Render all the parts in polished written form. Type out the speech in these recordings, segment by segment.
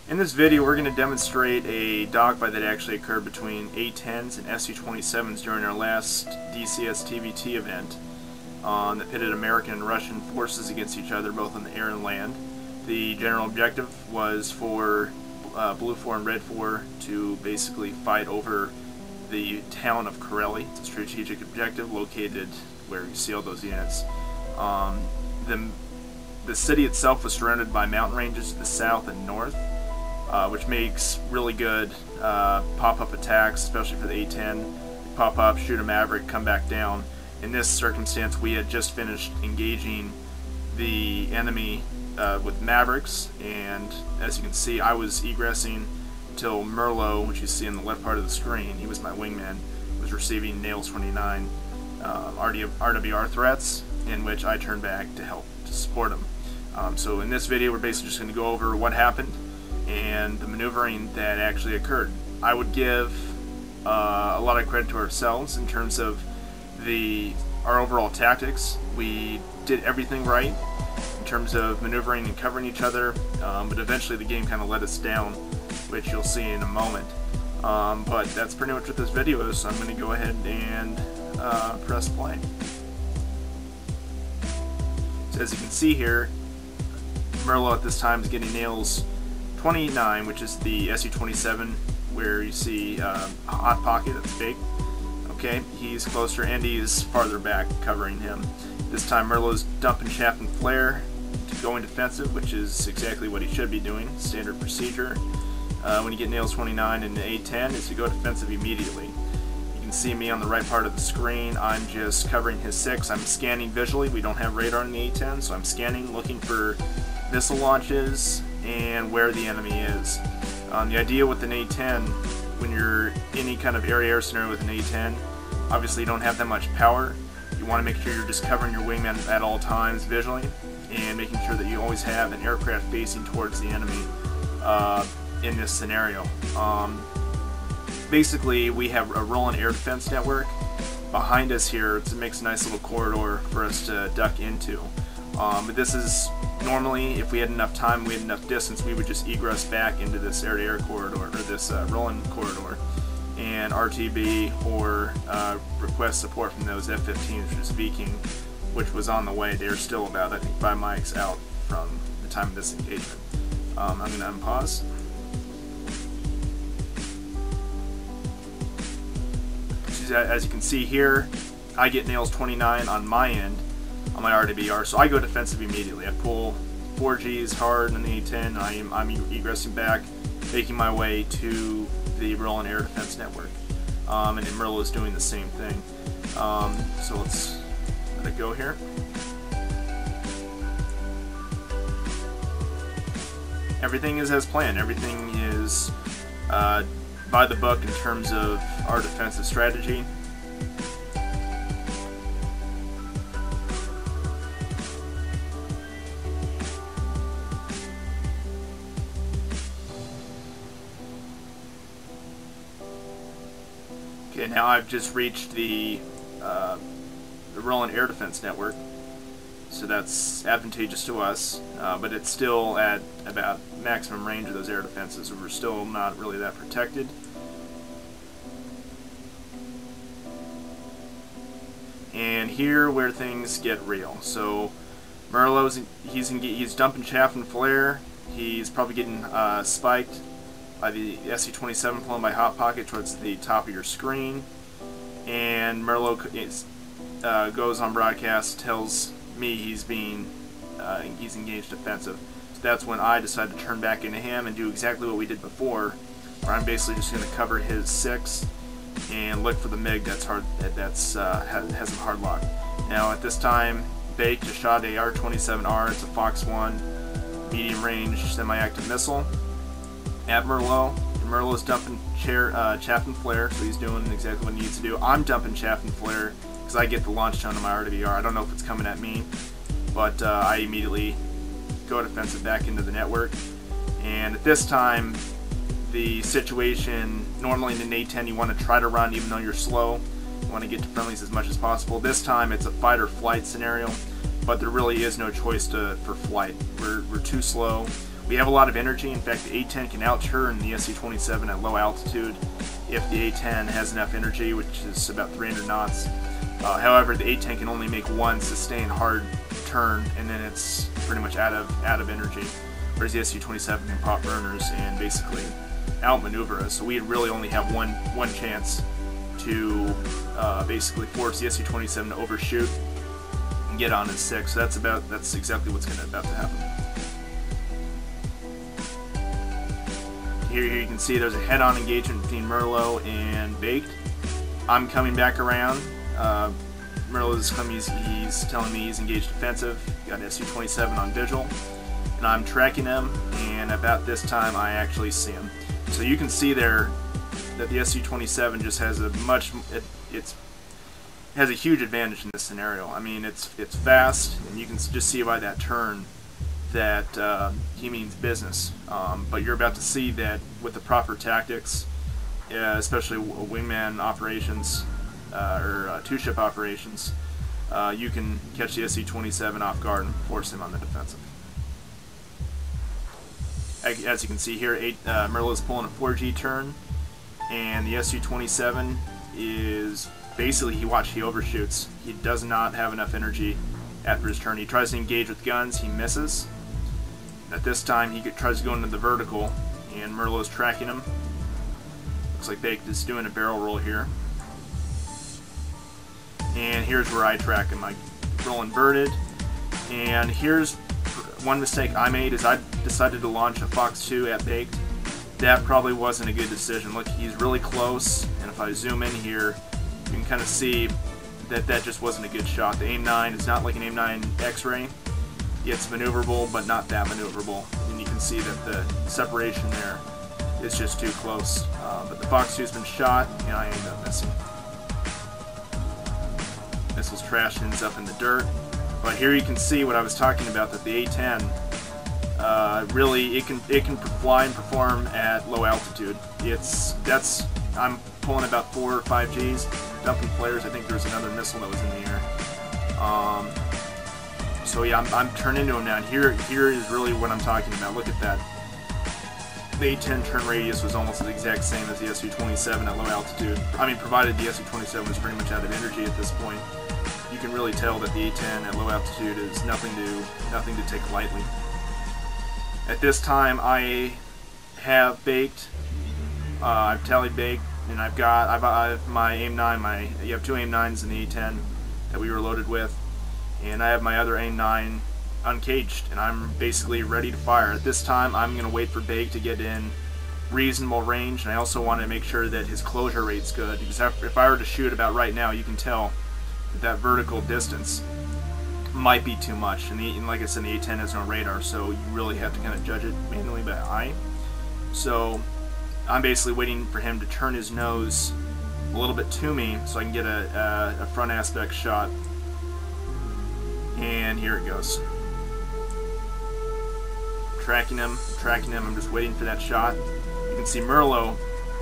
In this video, we're going to demonstrate a dogfight that actually occurred between A-10s and Su-27s during our last DCS TVT event that pitted American and Russian forces against each other, both on the air and land. The general objective was for Blue 4 and Red 4 to basically fight over the town of Kareli. It's a strategic objective located where you see all those units. The city itself was surrounded by mountain ranges to the south and north, which makes really good pop-up attacks, especially for the A-10. Pop up, shoot a Maverick, come back down. In this circumstance, we had just finished engaging the enemy with Mavericks, and as you can see, I was egressing until Merlo, which you see in the left part of the screen, he was my wingman, was receiving Nails 29 RWR threats, in which I turned back to help to support him. So in this video, we're basically just going to go over what happened and the maneuvering that actually occurred. I would give a lot of credit to ourselves in terms of our overall tactics. We did everything right in terms of maneuvering and covering each other, but eventually the game kind of let us down, which you'll see in a moment. But that's pretty much what this video is, so I'm going to go ahead and press play. So as you can see here, Merlo at this time is getting Nails 29, which is the Su-27, where you see a hot pocket that's big. Okay, he's closer. Endy is farther back, covering him. This time Merlo's dumping chaff and flare to going defensive, which is exactly what he should be doing. Standard procedure. When you get Nails 29 in the A-10 is to go defensive immediately. You can see me on the right part of the screen. I'm just covering his 6. I'm scanning visually. We don't have radar in the A-10, so I'm scanning, looking for missile launches and where the enemy is. The idea with an A-10, when you're in any kind of air-air scenario with an A-10, obviously you don't have that much power. You want to make sure you're just covering your wingman at all times visually and making sure that you always have an aircraft facing towards the enemy in this scenario. Basically, we have a rolling air defense network behind us here. It makes a nice little corridor for us to duck into. But this is normally, if we had enough time, we had enough distance, we would just egress back into this air-to-air corridor, or this rolling corridor, and RTB or request support from those F-15s, which is Viking, which was on the way. They're still about, I think, 5 mics out from the time of this engagement. I'm going to unpause. As you can see here, I get Nails 29 on my end, on my RWR, so I go defensive immediately. I pull 4Gs hard on the A-10, I'm egressing back, making my way to the rolling air defense network. And then Merlo is doing the same thing. So let's let it go here. Everything is as planned. Everything is by the book in terms of our defensive strategy. Okay, now I've just reached the rolling air defense network, so that's advantageous to us, but it's still at about maximum range of those air defenses, so we're still not really that protected. And here where things get real. So Merlo's he's dumping chaff and flare. He's probably getting spiked by the Su-27 flown by Hot Pocket towards the top of your screen, and Merlo goes on broadcast, tells me he's engaged defensive. So that's when I decide to turn back into him and do exactly what we did before, where I'm basically just going to cover his 6 and look for the MiG has a hard lock. Now at this time, Bake just shot a R-27R. It's a Fox 1 medium range semi-active missile at Merlo. Merlo's dumping chaff and flare, so he's doing exactly what he needs to do. I'm dumping chaff and flare because I get the launch tone on my RWR. I don't know if it's coming at me, but I immediately go defensive back into the network. And at this time, the situation, normally in an A-10 you want to try to run even though you're slow. You want to get to friendlies as much as possible. This time it's a fight or flight scenario, but there really is no choice for flight. We're too slow. we have a lot of energy. In fact, the A-10 can out-turn the Su-27 at low altitude if the A-10 has enough energy, which is about 300 knots. However, the A-10 can only make one sustained hard turn, and then it's pretty much out of energy. Whereas the Su-27 can pop burners and basically outmaneuver us. So we really only have one chance to basically force the Su-27 to overshoot and get on his 6. So that's exactly what's about to happen. Here you can see there's a head-on engagement between Merlo and Baked. I'm coming back around. Merlo's coming. He's telling me he's engaged defensive. Got Su-27 on visual, and I'm tracking him. And about this time, I actually see him. So you can see there that the Su-27 just has has a huge advantage in this scenario. I mean, it's fast, and you can just see by that turn that he means business. But you're about to see that with the proper tactics, especially wingman operations or two-ship operations, you can catch the Su-27 off guard and force him on the defensive. As you can see here, Merlo is pulling a 4G turn, and the Su-27 is basically, he overshoots. He does not have enough energy after his turn. He tries to engage with guns, he misses. At this time, he tries to go into the vertical, and Merlo is tracking him. Looks like Baked is doing a barrel roll here. And here's where I track him. I roll inverted, and here's one mistake I made is I decided to launch a Fox 2 at Baked. That probably wasn't a good decision. Look, he's really close, and if I zoom in here, you can kind of see that just wasn't a good shot. The AIM-9 is not like an AIM-9 X-ray. It's maneuverable, but not that maneuverable. And you can see that the separation there is just too close. But the Fox 2 has been shot, and I ended up missing. Missile's trash ends up in the dirt. But here you can see what I was talking about, that the A-10 really it can fly and perform at low altitude. I'm pulling about 4 or 5 Gs, dumping flares. I think there was another missile that was in the air. So yeah, I'm turning into him now. And here is really what I'm talking about. Look at that. The A-10 turn radius was almost the exact same as the Su-27 at low altitude. I mean, provided the Su-27 was pretty much out of energy at this point, you can really tell that the A-10 at low altitude is nothing to take lightly. At this time, I have Baked. I've tallied Baked, and I've my AIM-9. You have 2 AIM-9s in the A-10 that we were loaded with, and I have my other AIM-9 uncaged, and I'm basically ready to fire. At this time, I'm going to wait for Baked to get in reasonable range, and I also want to make sure that his closure rate's good, because if I were to shoot about right now, you can tell that vertical distance might be too much. And like I said, the A-10 has no radar, so you really have to kind of judge it manually by eye. So I'm basically waiting for him to turn his nose a little bit to me so I can get a front aspect shot. And here it goes. Tracking him, I'm just waiting for that shot. You can see Merlo,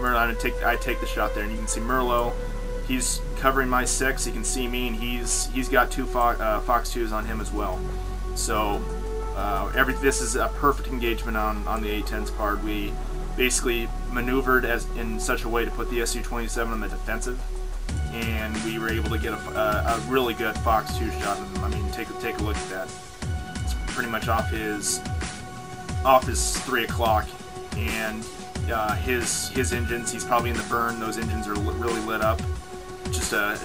I take the shot there, and you can see Merlo, he's covering my 6, he can see me, and he's got 2 Fox 2s on him as well. So this is a perfect engagement on the A-10's part. We basically maneuvered in such a way to put the Su-27 on the defensive, and we were able to get a really good Fox 2 shot of him. I mean, take a look at that. It's pretty much off his 3 o'clock, and his engines, he's probably in the burn. Those engines are really lit up. It's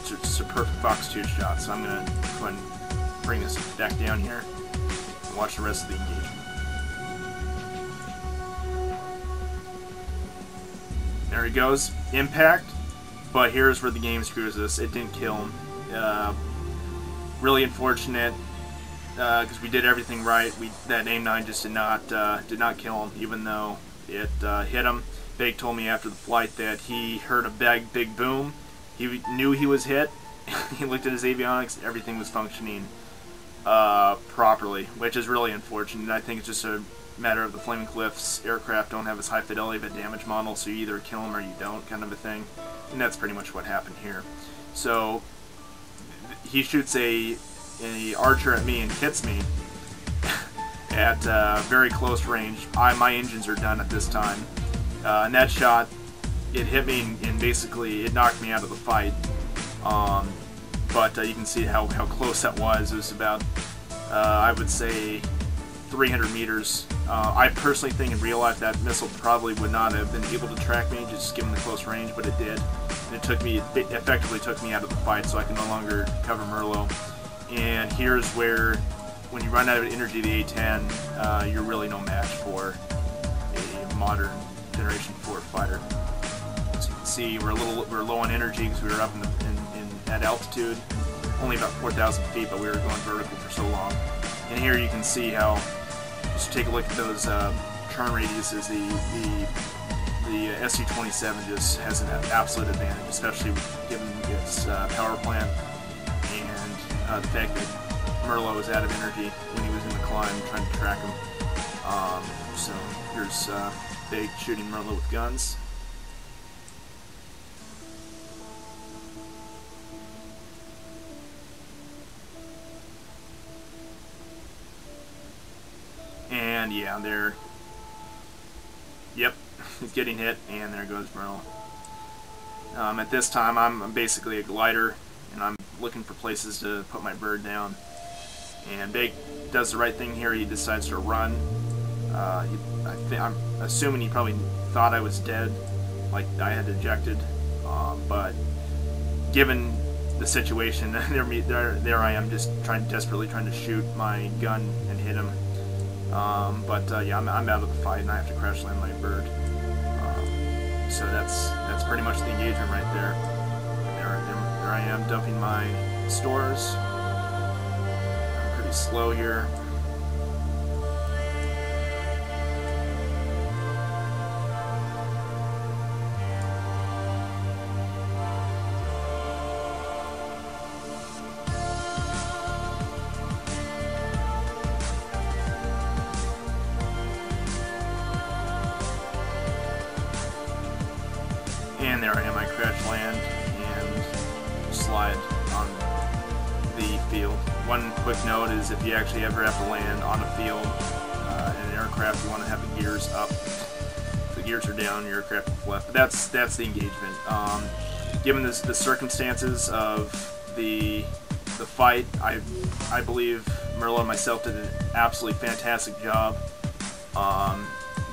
just a perfect Fox 2 shot. So I'm going to go ahead and bring this back down here and watch the rest of the engagement. There he goes. Impact. But here's where the game screws us. It didn't kill him. Really unfortunate, because we did everything right. That AIM-9 just did not kill him, even though it hit him. Bake told me after the flight that he heard a big boom. He knew he was hit. He looked at his avionics. Everything was functioning properly, which is really unfortunate. I think it's just a matter of the Flaming Cliffs aircraft don't have as high fidelity of a damage model, so you either kill him or you don't, kind of a thing. And that's pretty much what happened here. So he shoots a archer at me and hits me. at very close range. My engines are done at this time. And that shot, it hit me and basically it knocked me out of the fight. But you can see how close that was. It was about, I would say, 300 meters. I personally think in real life that missile probably would not have been able to track me, just given the close range, but it did. And it effectively took me out of the fight, so I can no longer cover Merlo. And here's where, when you run out of energy, the A-10, you're really no match for a modern Generation 4 fighter. As you can see, we're low on energy because we were up at altitude, only about 4,000 feet, but we were going vertical for so long. And here you can see how, just take a look at those turn radiuses. The Su-27 just has an absolute advantage, especially given its power plant and the fact that Merlo was out of energy when he was in the climb trying to track him. So here's Big shooting Merlo with guns. And yeah, yep, he's getting hit, and there goes Merlo. At this time, I'm basically a glider, and I'm looking for places to put my bird down. And Big does the right thing here. He decides to run. I'm assuming he probably thought I was dead, like I had ejected. But given the situation, there I am, just desperately trying to shoot my gun and hit him. Yeah, I'm out of the fight, and I have to crash land my bird. So that's pretty much the engagement right there. There I am dumping my stores. I'm pretty slow here. And there I am, I crash land and slide on the field. One quick note is if you actually ever have to land on a field in an aircraft, you want to have the gears up. If the gears are down, your aircraft will flip. But that's the engagement. Given the circumstances of the fight, I believe Merlo and myself did an absolutely fantastic job.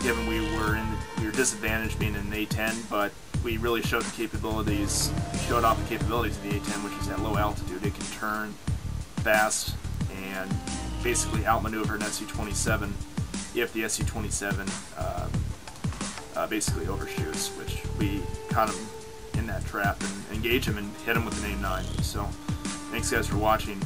Given we were disadvantaged being in an A-10, but we really showed off the capabilities of the A-10, which is at low altitude. It can turn fast and basically outmaneuver an Su-27 if the Su-27 basically overshoots, which we caught him in that trap and engaged him and hit him with an A-9. So thanks guys for watching.